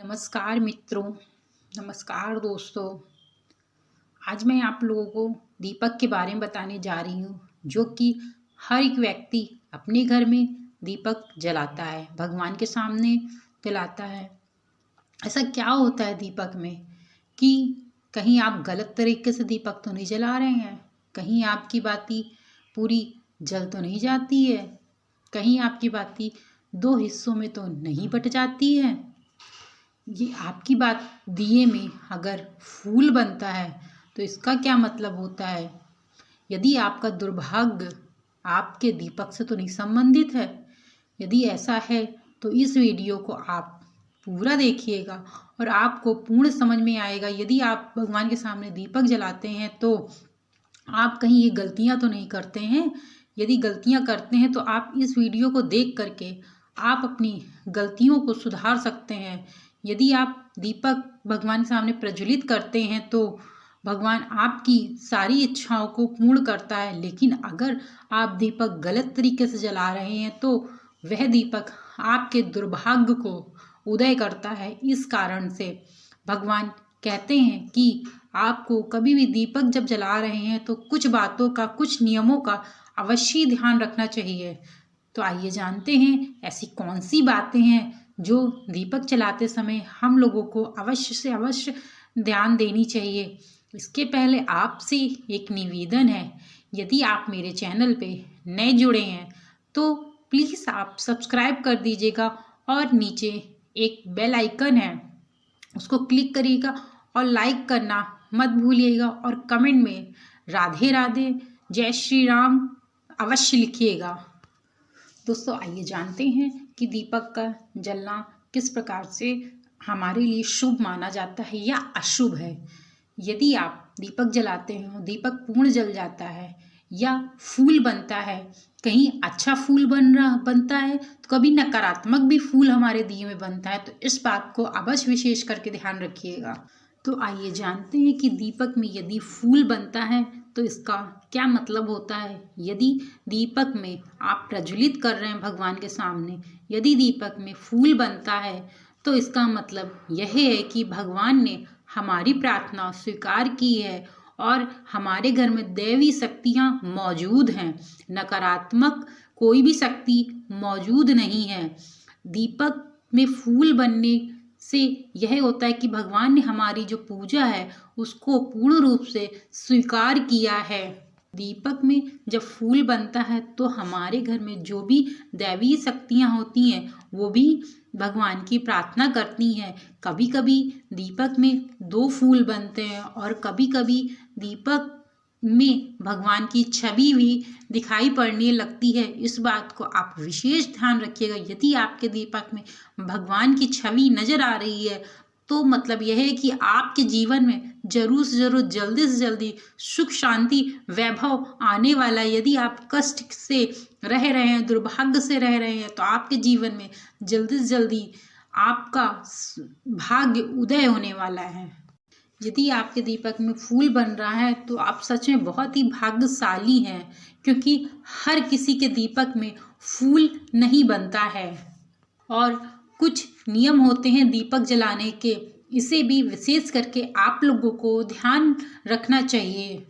नमस्कार मित्रों, नमस्कार दोस्तों। आज मैं आप लोगों को दीपक के बारे में बताने जा रही हूँ, जो कि हर एक व्यक्ति अपने घर में दीपक जलाता है, भगवान के सामने जलाता है। ऐसा क्या होता है दीपक में कि कहीं आप गलत तरीके से दीपक तो नहीं जला रहे हैं, कहीं आपकी बाती पूरी जल तो नहीं जाती है, कहीं आपकी बाती दो हिस्सों में तो नहीं बट जाती है। ये आपकी बात दिए में अगर फूल बनता है तो इसका क्या मतलब होता है? यदि आपका दुर्भाग्य आपके दीपक से तो नहीं संबंधित है। यदि ऐसा है तो इस वीडियो को आप पूरा देखिएगा और आपको पूर्ण समझ में आएगा। यदि आप भगवान के सामने दीपक जलाते हैं तो आप कहीं ये गलतियां तो नहीं करते हैं। यदि गलतियां करते हैं तो आप इस वीडियो को देख करके आप अपनी गलतियों को सुधार सकते हैं। यदि आप दीपक भगवान के सामने प्रज्वलित करते हैं तो भगवान आपकी सारी इच्छाओं को पूर्ण करता है। लेकिन अगर आप दीपक गलत तरीके से जला रहे हैं तो वह दीपक आपके दुर्भाग्य को उदय करता है। इस कारण से भगवान कहते हैं कि आपको कभी भी दीपक जब जला रहे हैं तो कुछ बातों का, कुछ नियमों का अवश्य ध्यान रखना चाहिए। तो आइए जानते हैं ऐसी कौन सी बातें हैं जो दीपक जलाते समय हम लोगों को अवश्य से अवश्य ध्यान देनी चाहिए। इसके पहले आपसे एक निवेदन है, यदि आप मेरे चैनल पे नए जुड़े हैं तो प्लीज़ आप सब्सक्राइब कर दीजिएगा और नीचे एक बेल आइकन है उसको क्लिक करिएगा और लाइक करना मत भूलिएगा और कमेंट में राधे राधे, जय श्री राम अवश्य लिखिएगा। दोस्तों आइए जानते हैं कि दीपक का जलना किस प्रकार से हमारे लिए शुभ माना जाता है या अशुभ है। यदि आप दीपक जलाते हैं, दीपक पूर्ण जल जाता है या फूल बनता है, कहीं अच्छा फूल बनता है तो कभी नकारात्मक भी फूल हमारे दिए में बनता है, तो इस बात को अवश्य विशेष करके ध्यान रखिएगा। तो आइए जानते हैं कि दीपक में यदि फूल बनता है तो इसका क्या मतलब होता है। यदि दीपक में आप प्रज्वलित कर रहे हैं भगवान के सामने, यदि दीपक में फूल बनता है तो इसका मतलब यह है कि भगवान ने हमारी प्रार्थना स्वीकार की है और हमारे घर में दैवी शक्तियाँ मौजूद हैं, नकारात्मक कोई भी शक्ति मौजूद नहीं है। दीपक में फूल बनने से यह होता है कि भगवान ने हमारी जो पूजा है उसको पूर्ण रूप से स्वीकार किया है। दीपक में जब फूल बनता है तो हमारे घर में जो भी दैवीय शक्तियाँ होती हैं वो भी भगवान की प्रार्थना करती हैं। कभी कभी दीपक में दो फूल बनते हैं और कभी कभी दीपक में भगवान की छवि भी दिखाई पड़ने लगती है। इस बात को आप विशेष ध्यान रखिएगा। यदि आपके दीपक में भगवान की छवि नजर आ रही है तो मतलब यह है कि आपके जीवन में जरूर से जरूर जल्दी से जल्दी सुख शांति वैभव आने वाला है। यदि आप कष्ट से रह रहे हैं, दुर्भाग्य से रह रहे हैं तो आपके जीवन में जल्दी से जल्दी आपका भाग्य उदय होने वाला है। यदि आपके दीपक में फूल बन रहा है तो आप सच में बहुत ही भाग्यशाली हैं, क्योंकि हर किसी के दीपक में फूल नहीं बनता है और कुछ नियम होते हैं दीपक जलाने के। इसे भी विशेष करके आप लोगों को ध्यान रखना चाहिए।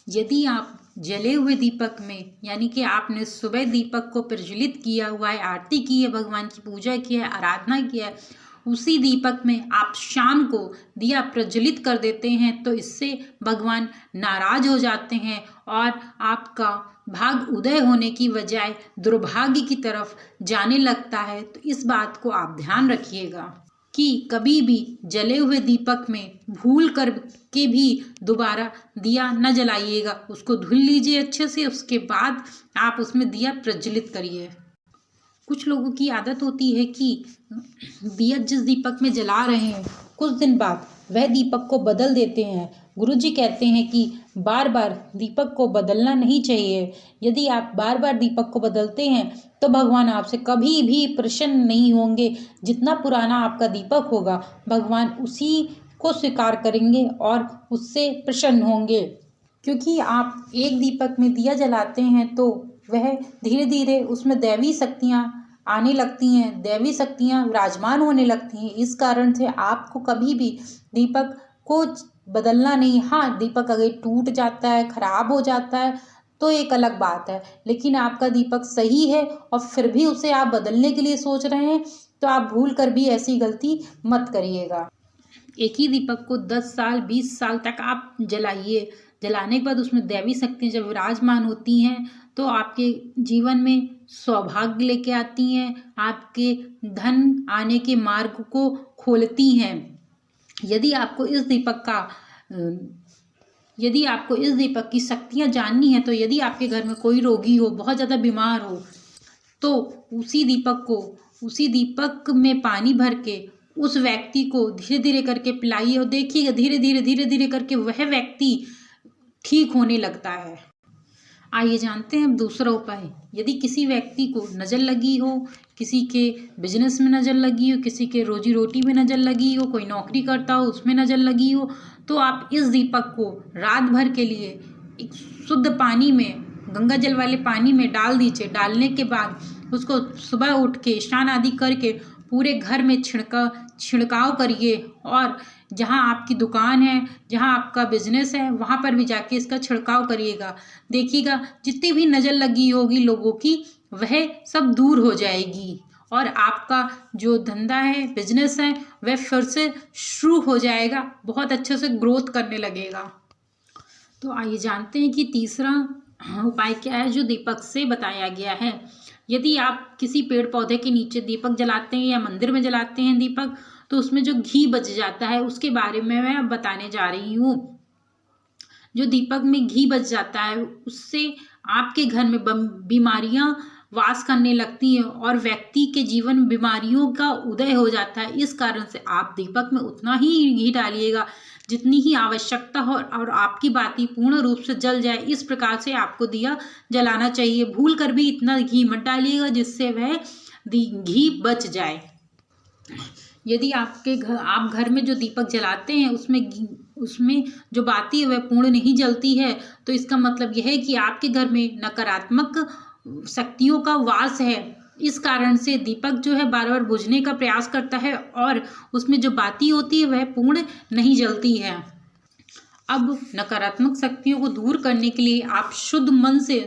यदि आप जले हुए दीपक में, यानी कि आपने सुबह दीपक को प्रज्वलित किया हुआ है, आरती की है, भगवान की पूजा की है, आराधना किया है, उसी दीपक में आप शाम को दिया प्रज्वलित कर देते हैं तो इससे भगवान नाराज हो जाते हैं और आपका भाग उदय होने की बजाय दुर्भाग्य की तरफ जाने लगता है। तो इस बात को आप ध्यान रखिएगा कि कभी भी जले हुए दीपक में भूल कर के भी दोबारा दिया न जलाइएगा। उसको धुल लीजिए अच्छे से, उसके बाद आप उसमें दिया प्रज्वलित करिए। कुछ लोगों की आदत होती है कि दिया जिस दीपक में जला रहे हैं कुछ दिन बाद वह दीपक को बदल देते हैं। गुरुजी कहते हैं कि बार बार दीपक को बदलना नहीं चाहिए। यदि आप बार बार दीपक को बदलते हैं तो भगवान आपसे कभी भी प्रसन्न नहीं होंगे। जितना पुराना आपका दीपक होगा भगवान उसी को स्वीकार करेंगे और उससे प्रसन्न होंगे। क्योंकि आप एक दीपक में दिया जलाते हैं तो वह धीरे धीरे उसमें दैवी शक्तियाँ आने लगती हैं, दैवी शक्तियाँ विराजमान होने लगती हैं। इस कारण से आपको कभी भी दीपक को बदलना नहीं। हाँ, दीपक अगर टूट जाता है, खराब हो जाता है तो एक अलग बात है, लेकिन आपका दीपक सही है और फिर भी उसे आप बदलने के लिए सोच रहे हैं तो आप भूल कर भी ऐसी गलती मत करिएगा। एक ही दीपक को 10 साल 20 साल तक आप जलाइए। जलाने के बाद उसमें दैवी शक्तियाँ जब विराजमान होती हैं तो आपके जीवन में सौभाग्य लेके आती हैं, आपके धन आने के मार्ग को खोलती हैं। यदि आपको इस दीपक की शक्तियाँ जाननी है, तो यदि आपके घर में कोई रोगी हो, बहुत ज़्यादा बीमार हो, तो उसी दीपक में पानी भर के उस व्यक्ति को धीरे धीरे करके पिलाइए और देखिएगा धीरे धीरे करके वह व्यक्ति ठीक होने लगता है। आइए जानते हैं अब दूसरा उपाय। यदि किसी व्यक्ति को नज़र लगी हो, किसी के बिजनेस में नज़र लगी हो, किसी के रोजी रोटी में नज़र लगी हो, कोई नौकरी करता हो उसमें नज़र लगी हो, तो आप इस दीपक को रात भर के लिए एक शुद्ध पानी में, गंगा जल वाले पानी में डाल दीजिए। डालने के बाद उसको सुबह उठ के स्नान आदि करके पूरे घर में छिड़काव करिए और जहाँ आपकी दुकान है, जहाँ आपका बिजनेस है, वहाँ पर भी जाके इसका छिड़काव करिएगा। देखिएगा जितनी भी नज़र लगी होगी लोगों की, वह सब दूर हो जाएगी और आपका जो धंधा है, बिजनेस है, वह फिर से शुरू हो जाएगा, बहुत अच्छे से ग्रोथ करने लगेगा। तो आइए जानते हैं कि तीसरा उपाय क्या है जो दीपक से बताया गया है। यदि आप किसी पेड़ पौधे के नीचे दीपक जलाते हैं या मंदिर में जलाते हैं दीपक, तो उसमें जो घी बच जाता है उसके बारे में मैं अब बताने जा रही हूँ। जो दीपक में घी बच जाता है उससे आपके घर में बीमारियां वास करने लगती हैं और व्यक्ति के जीवन में बीमारियों का उदय हो जाता है। इस कारण से आप दीपक में उतना ही घी डालिएगा जितनी ही आवश्यकता हो और आपकी बाती पूर्ण रूप से जल जाए। इस प्रकार से आपको दिया जलाना चाहिए। भूल कर भी इतना घी मत डालिएगा जिससे वह घी बच जाए। यदि आप घर में जो दीपक जलाते हैं उसमें जो बाती है वह पूर्ण नहीं जलती है, तो इसका मतलब यह है कि आपके घर में नकारात्मक शक्तियों का वास है। इस कारण से दीपक जो है बार बार बुझने का प्रयास करता है और उसमें जो बाती होती है वह पूर्ण नहीं जलती है। अब नकारात्मक शक्तियों को दूर करने के लिए आप शुद्ध मन से,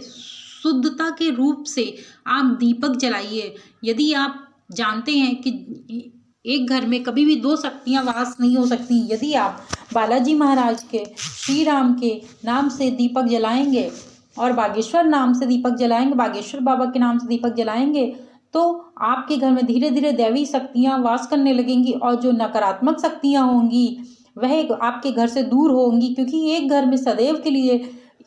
शुद्धता के रूप से आप दीपक जलाइए। यदि आप जानते हैं कि एक घर में कभी भी 2 शक्तियाँ वास नहीं हो सकती, यदि आप बालाजी महाराज के, श्री राम के नाम से दीपक जलाएंगे और बागेश्वर नाम से दीपक जलाएंगे, बागेश्वर बाबा के नाम से दीपक जलाएंगे, तो आपके घर में धीरे धीरे दैवी शक्तियाँ वास करने लगेंगी और जो नकारात्मक शक्तियाँ होंगी वह आपके घर से दूर होंगी। क्योंकि एक घर में सदैव के लिए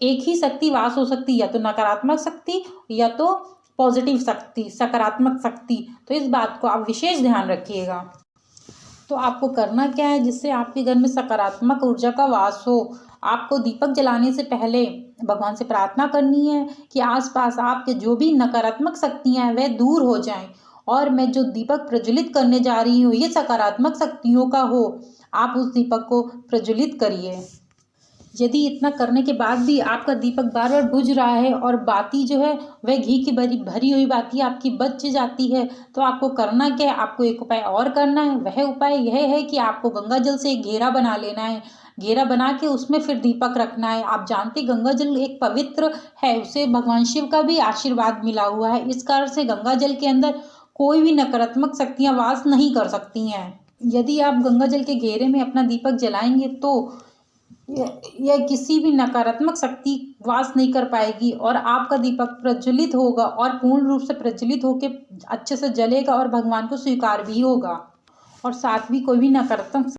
एक ही शक्ति वास हो सकती है, या तो नकारात्मक शक्ति या तो पॉजिटिव शक्ति, सकारात्मक शक्ति। तो इस बात को आप विशेष ध्यान रखिएगा। तो आपको करना क्या है जिससे आपके घर में सकारात्मक ऊर्जा का वास हो। आपको दीपक जलाने से पहले भगवान से प्रार्थना करनी है कि आसपास आपके जो भी नकारात्मक शक्तियाँ हैं वह दूर हो जाएं और मैं जो दीपक प्रज्वलित करने जा रही हूँ ये सकारात्मक शक्तियों का हो। आप उस दीपक को प्रज्वलित करिए। यदि इतना करने के बाद भी आपका दीपक बार बार बुझ रहा है और बाती जो है वह घी की भरी हुई बाती आपकी बच जाती है, तो आपको करना क्या है, आपको एक उपाय और करना है। वह उपाय यह है कि आपको गंगा जल से एक घेरा बना लेना है। घेरा बना के उसमें फिर दीपक रखना है। आप जानते गंगा जल एक पवित्र है, उसे भगवान शिव का भी आशीर्वाद मिला हुआ है। इस कारण से गंगा जल के अंदर कोई भी नकारात्मक शक्तियाँ वास नहीं कर सकती हैं। यदि आप गंगा जल के घेरे में अपना दीपक जलाएंगे तो यह किसी भी नकारात्मक शक्ति वास नहीं कर पाएगी और आपका दीपक प्रज्वलित होगा और पूर्ण रूप से प्रज्वलित होकर अच्छे से जलेगा और भगवान को स्वीकार भी होगा और साथ भी कोई भी नकारात्मक